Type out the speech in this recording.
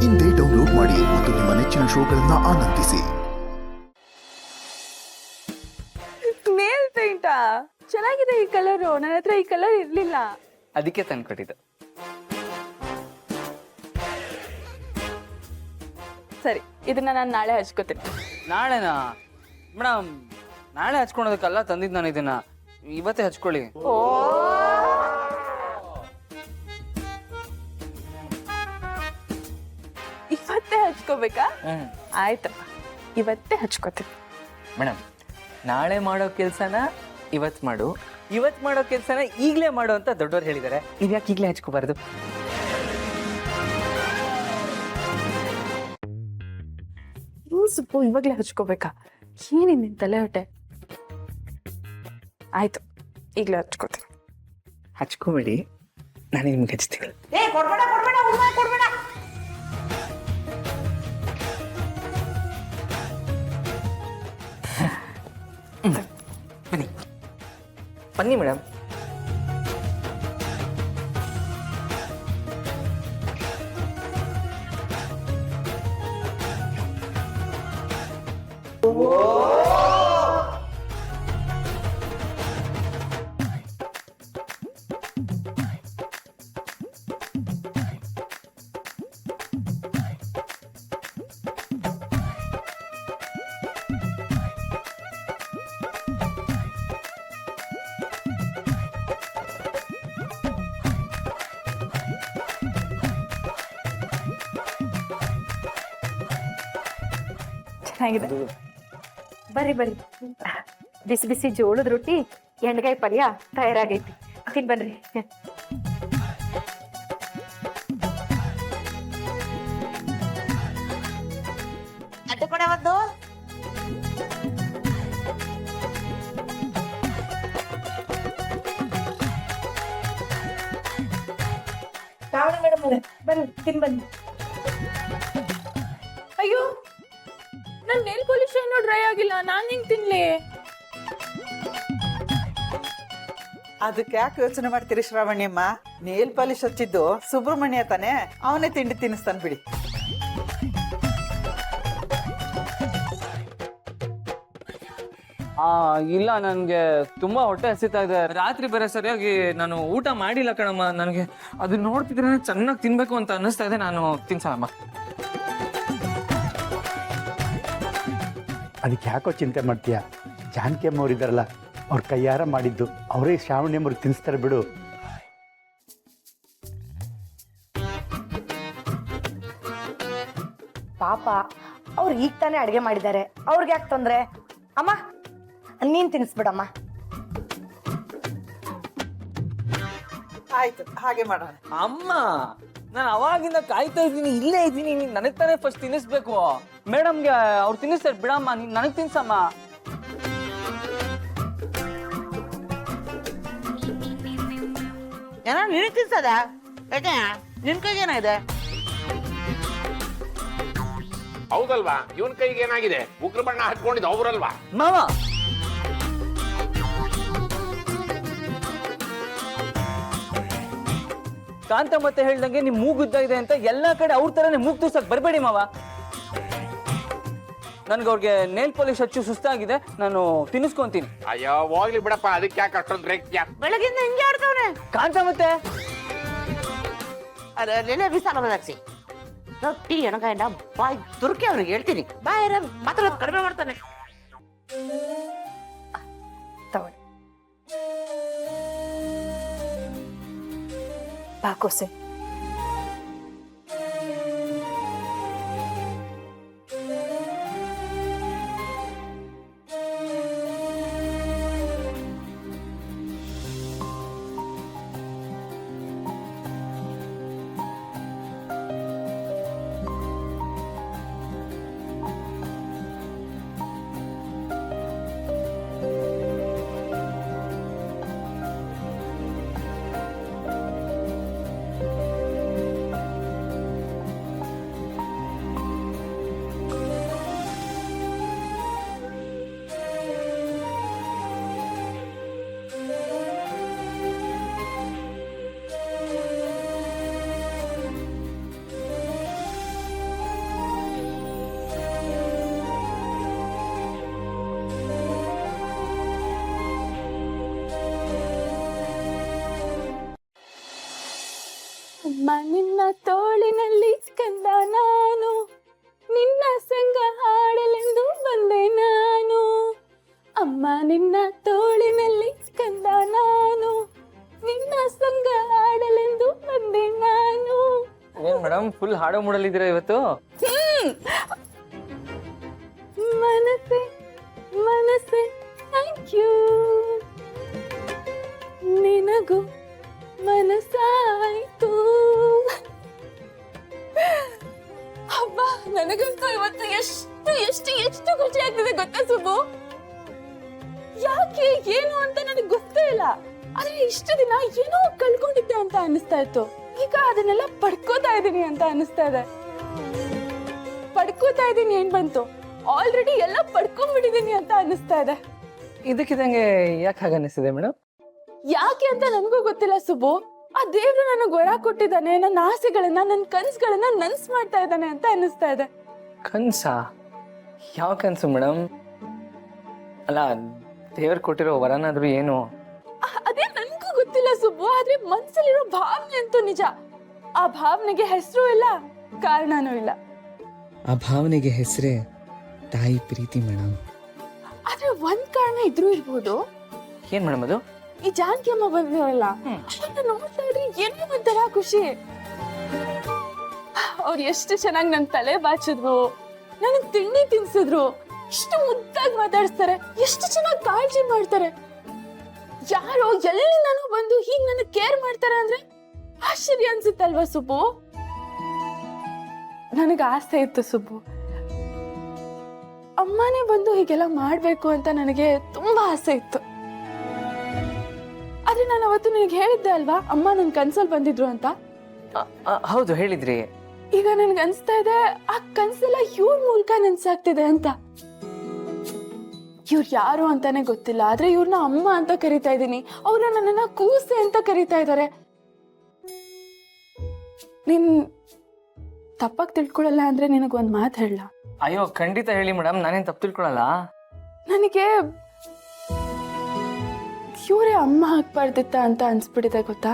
ಇಂದೇ ಡೌನ್ಲೋಡ್ ಮಾಡಿ ಮತ್ತು ನಿಮ್ಮ ನೆಚ್ಚಿನ ಶೋಗಳನ್ನ ಆನಂದಿಸಿ. ನೇಲ್ ಪೇಂಟಾ ಚೆನ್ನಾಗಿದೆ ಈ ಕಲರು. ನನ್ನ ಹತ್ರ ಈ ಕಲರ್ ಇರ್ಲಿಲ್ಲ, ಅದಕ್ಕೆ ತಂದ್ಕೊಟ್ಟಿದ್ದು. ಸರಿ, ಇದನ್ನ ನಾನು ನಾಳೆ ಹಚ್ಕೋತೀನಿ. ನಾಳೆನಾ ಮೇಡಮ್? ನಾಳೆ ಹಚ್ಕೊಳೋದಕ್ಕಲ್ಲ ತಂದಿದ್ದು ನಾನು ಇದನ್ನ, ಇವತ್ತೇ ಹಚ್ಕೊಳ್ಳಿ. ಇವತ್ತೇ ಹಚ್ಕೋಬೇಕಾ? ಆಯ್ತಪ್ಪ, ಇವತ್ತೇ ಹಚ್ಕೋತೀನಿ. ಮೇಡಮ್, ನಾಳೆ ಮಾಡೋ ಕೆಲ್ಸನ ಇವತ್ತು ಮಾಡು, ಇವತ್ತು ಮಾಡೋ ಕೆಲ್ಸನ ಈಗಲೇ ಮಾಡು ಅಂತ ದೊಡ್ಡವ್ರು ಹೇಳಿದ್ದಾರೆ. ಇದ್ಯಾಕೆ ಈಗಲೇ ಹಚ್ಕೋಬಾರ್ದು? ಸೊಪ್ಪು ಇವಾಗ್ಲೇ ಹಚ್ಕೋಬೇಕಾ? ಏನಿನ್ ತಲೆ ಹೊಟ್ಟೆ. ಆಯ್ತು, ಈಗಲೇ ಹಚ್ಕೋತೀನಿ. ಹಚ್ಕೋಬೇಡಿ, ನಾನು ನಿಮ್ಗೆ ಹಚ್ತೀನಿ. ಬನ್ನಿ ಬನ್ನಿ ಮೇಡಮ್. ಚೆನ್ನಾಗಿದೆ. ಬರ್ರಿ ಬರ್ರಿ, ಬಿಸಿ ಬಿಸಿ ಜೋಳದ ರೊಟ್ಟಿ ಎಣ್ಗಾಯಿ ಪಲ್ಯ ತಯಾರಾಗೈತಿ, ತಿನ್ ಬನ್ರಿ. ಅಡ್ಡ ಕೊಡೆ ಒಂದು. ಮೇಡಮ್ ಬನ್ನಿ, ತಿನ್ ಬನ್ನಿ. ಅಯ್ಯೋ, ನನ್ ನೇಲ್ ಪಾಲಿಶ್ ಏನೋ ಡ್ರೈ ಆಗಿಲ್ಲ, ನಾನ್ ಹೆಂಗ್ ತಿನ್ಲಿ? ಅದಕ್ಕೆ ಯಾಕೆ ಯೋಚನೆ ಮಾಡ್ತೀರಿ ಶ್ರಾವಣಿಯಮ್ಮ? ನೇಲ್ ಪಾಲಿಶ್ ಹಚ್ಚಿದ್ದು ಸುಬ್ರಹ್ಮಣ್ಯ ತಾನೆ, ಅವನೇ ತಿಂಡಿ ತಿನ್ನಿಸ್ತಾನೆ ಬಿಡಿ. ಇಲ್ಲ, ನನಗೆ ತುಂಬಾ ಹೊಟ್ಟೆ ಹಸಿತಾ ಇದೆ. ರಾತ್ರಿ ಬೇರೆ ಸರಿಯಾಗಿ ನಾನು ಊಟ ಮಾಡಿಲ್ಲ ಕಣಮ್ಮ. ನನಗೆ ಅದು ನೋಡ್ತಿದ್ರೆ ಚೆನ್ನಾಗಿ ತಿನ್ಬೇಕು ಅಂತ ಅನ್ನಿಸ್ತಾ ಇದೆ. ನಾನು ತಿನ್ಸಮ್ಮ. ಅದಕ್ಕೆ ಯಾಕೋ ಚಿಂತೆ ಮಾಡ್ತೀಯ? ಜಾನಕಿ ಅಮ್ಮವ್ರು ಇದ್ದಾರಲ್ಲ, ಅವ್ರ ಕೈಯಾರ ಮಾಡಿದ್ದು ಅವರೇ ಶ್ರಾವಣಿ ಅಮ್ಮವ್ರಿಗೆ ತಿನ್ನಿಸ್ತಾರೆ ಬಿಡು. ಪಾಪ ಅವ್ರು ಈಗ ತಾನೇ ಅಡ್ಗೆ ಮಾಡಿದ್ದಾರೆ, ಅವ್ರಿಗೆ ಯಾಕೆ ತೊಂದ್ರೆ? ಅಮ್ಮ ನೀನ್ ತಿನ್ಸ್ಬಿಡಮ್ಮ. ಆಯ್ತು, ಹಾಗೆ ಮಾಡೋಣ. ಅಮ್ಮ, ನಾನು ಅವಾಗಿಂದ ಕಾಯ್ತಾ ಇದ್ದೀನಿ, ಇಲ್ಲೇ ಇದ್ದೀನಿ. ನೀನ್ ನನಗ್ ತಾನೇ ಫಸ್ಟ್ ತಿನ್ನಿಸ್ಬೇಕು. ಮೇಡಮ್ಗೆ ಅವ್ರು ತಿನ್ನಿಸ್ತಾರೆ ಬಿಡಮ್ಮ, ನೀನ್ ನನಗ್ ತಿನ್ಸಮ್ಮ. ಏನೋ ನೀನು ತಿನ್ಸದ? ಯಾಕೆ ನಿನ್ ಕೈಗೆ ಇದೆ? ಹೌದಲ್ವಾ? ಇವನ್ ಕೈಗೆ ಏನಾಗಿದೆ? ಉಗ್ರ ಬಣ್ಣ ಹಚ್ಕೊಂಡಿದ್ದು ಅವ್ರಲ್ವಾ? ಮಾವ, ಕಾಂತ ಮತ್ತೆ ಹೇಳ್ದಂಗೆ ನಿಮ್ ಮೂಗುದ್ದ ಇದೆ ಅಂತ ಎಲ್ಲಾ ಕಡೆ ಅವ್ರ ತರನೇ ಮೂಗ್ ತೂರ್ಸಕ್ ಬರ್ಬೇಡಿ ಮಾವ. ನನ್ಗೆ ಅವ್ರಿಗೆ ನೇಲ್ ಪಾಲಿಶ್ ಹಚ್ಚು ಸುಸ್ತಾಗಿದೆ, ನಾನು ತಿನ್ನಿಸ್ಕೊಂತೀನಿ. ಅಯ್ಯೋ ಹೋಗ್ಲಿ ಬಿಡಪ್ಪ, ಅದಕ್ಕೆ ಯಾಕೆ ಅಷ್ಟೊಂದು ರೇಗ್ತೀಯ? ಬೆಳಗಿಂದ ಹಿಂಗೆ ಆಡ್ತವ್ರೆ. ಕಾಂತ ಮತ್ತೆ ಅದೇ ಬಿಸಾಲ ಬದಾಕ್ಸಿ ರೊಟ್ಟಿ ಎಣಗಾಯಿನ ಬಾಯ್ ತುರ್ಕಿ ಅವ್ರಿಗೆ ಹೇಳ್ತೀನಿ. ಬಾಯ್ ಮಾತಾಡೋದು ಕಡಿಮೆ ಮಾಡ್ತಾನೆ. ತಗೊಳ್ಳಿ ಬಾಕೋಸೆ. ಮೇಡಮ್ ಫುಲ್ ಹಾಡೋ ಮೂಡಲ್ಲಿದ್ದೀರಾ ಇವತ್ತು? ಮನಸ್ಸೆ ಮನಸ್ಸೆ ಥ್ಯಾಂಕ್ ಯು. ನಿನಗೂ ಮನಸ್ಸಾಯ್ತು. ಹಬ್ಬ, ನನಗಂತೂ ಇವತ್ತು ಎಷ್ಟು ಎಷ್ಟು ಎಷ್ಟು ಖುಷಿ ಆಗ್ತಿದೆ ಗೊತ್ತಾ ಸುಬ್ಬು? ಯಾಕೆ ಏನು ಅಂತ ನನಗೆ ಗೊತ್ತೇ ಇಲ್ಲ. ಆದ್ರೆ ಇಷ್ಟು ದಿನ ಏನೋ ಕಳ್ಕೊಂಡಿದ್ದೆ ಅಂತ ಅನಿಸ್ತಾ ಇತ್ತು. ಈಗ ಅದನ್ನೆಲ್ಲ ಪಡ್ಕೋತಾ ಇದ್ದೀನಿ ಅಂತ ಅನಿಸ್ತಾ ಇದೆ. ಪಡ್ಕೋತಾ ಇದ್ದೀನಿ ಏನ್ ಬಂತು, ಆಲ್ರೆಡಿ ಎಲ್ಲ ಪಡ್ಕೊಂಡ್ಬಿಟ್ಟಿದೀನಿ ಅಂತ ಅನಿಸ್ತಾ ಇದೆ. ಇದಕ್ಕಿದಂಗೆ ಯಾಕೆ ಹಾಗೆ ಅನಿಸ್ತಿದೆ ಮೇಡಮ್? ಯಾಕೆ ಅಂತ ನನಗೂ ಗೊತ್ತಿಲ್ಲ ಸುಬ್ಬು. ಆ ದೇವ್ರು ನನಗೆ ವರ ಕೊಟ್ಟಿದ್ದಾನೆ, ನನ್ನ ಆಸೆಗಳನ್ನ ನನ್ನ ಕನ್ಸುಗಳನ್ನ ನನ್ಸ್ ಮಾಡ್ತಾ ಇದ್ದಾನೆ ಅಂತ ಅನಿಸ್ತಾ ಇದೆ. ಕನ್ಸಾ? ಯಾವ ಕನ್ಸು ಮೇಡಮ್? ಅಲ್ಲ, ದೇವ್ರು ಕೊಟ್ಟಿರೋ ವರನಾದ್ರೂ ಏನು? ಅದೇ ನನ್ಗೂ ಗೊತ್ತಿಲ್ಲ ಸುಬ್ಬು. ಆದ್ರೆ ಮನ್ಸಲ್ಲಿರೋ ಭಾವನೆ ಅಂತೂ ನಿಜ. ಆ ಭಾವನೆಗೆ ಹೆಸರು ಇಲ್ಲ, ಕಾರಣನೂ ಇಲ್ಲ. ಆ ಭಾವನೆಗೆ ಹೆಸರೇ ತಾಯಿ ಪ್ರೀತಿ ಮೇಡಮ್. ಆದ್ರೆ ಒಂದ್ ಕಾರಣ ಇದ್ರೂ ಇರ್ಬೋದು. ಏನ್ ಮೇಡಮ್ ಅದು? ಈ ಜಾನಕಿ ಅಮ್ಮ ಬಂದಿರಲ್ಲ, ಅವ್ರನ್ನ ನೋಡ್ತಾ ಇದ್ರೆ ಏನೋ ಒಂಥರ ಖುಷಿ. ಅವ್ರು ಎಷ್ಟು ಚೆನ್ನಾಗಿ ನನ್ ತಲೆ ಬಾಚಿದ್ರು, ನನಗ್ ತಿಂಡಿ ತಿನ್ಸಿದ್ರು, ಎಷ್ಟು ಮುದ್ದಾಗಿ ಮಾತಾಡಿಸ್ತಾರೆ, ಎಷ್ಟು ಚೆನ್ನಾಗಿ ಕಾಳಜಿ ಮಾಡ್ತಾರೆ. ಯಾರೋ ಎಲ್ಲಿಂದನೋ ಬಂದು ಹೀಗ್ ನನಗ್ ಕೇರ್ ಮಾಡ್ತಾರೆ ಅಂದ್ರೆ ಆಶ್ಚರ್ಯ ಅನ್ಸುತ್ತಲ್ವಾ ಸುಬ್ಬು? ನನಗ್ ಆಸೆ ಇತ್ತು ಸುಬ್ಬು, ಅಮ್ಮನೇ ಬಂದು ಹೀಗೆಲ್ಲ ಮಾಡ್ಬೇಕು ಅಂತ ನನಗೆ ತುಂಬಾ ಆಸೆ ಇತ್ತು. ಆದ್ರೆ ನಾನು ಅವತ್ತು ನಿನಗೆ ಹೇಳಿದ್ದೆ ಅಲ್ವಾ, ಅಮ್ಮ ನನ್ ಕನ್ಸಲ್ಲಿ ಬಂದಿದ್ರು ಅಂತ. ಹೌದು, ಹೇಳಿದ್ರಿ. ಈಗ ನನ್ಗೆ ಅನ್ಸ್ತಾ ಇದೆ ಆ ಕನ್ಸೆಲ್ಲ ಇವ್ರ ಮೂಲಕ ನೆನ್ಸಾಗ್ತಿದೆ ಅಂತ. ಇವ್ರು ಯಾರು ಅಂತಾನೆ ಗೊತ್ತಿಲ್ಲ, ಆದ್ರೆ ಇವ್ರನ್ನ ಅಮ್ಮ ಅಂತ ಕರಿತಾ ಇದ್ದೀನಿ. ಅವ್ರ ನನ್ನನ್ನ ಕೂಸೆ ಅಂತ ಕರಿತಾ ಇದ್ದಾರೆ. ನೀನ್ ತಪ್ಪಾಗಿ ತಿಳ್ಕೊಳಲ್ಲ ಅಂದ್ರೆ ನಿನಗೊಂದ್ ಮಾತು ಹೇಳ. ಅಯ್ಯೋ ಖಂಡಿತ ಹೇಳಿ ಮೇಡಮ್, ನಾನೇನ್ ತಪ್ಪು ತಿಳ್ಕೊಳಲ್ಲ. ನನಗೆ ಇವರೇ ಅಮ್ಮ ಆಗ್ಬಾರ್ದಿತ್ತ ಅಂತ ಅನ್ಸ್ಬಿಟ್ಟಿದೆ ಗೊತ್ತಾ?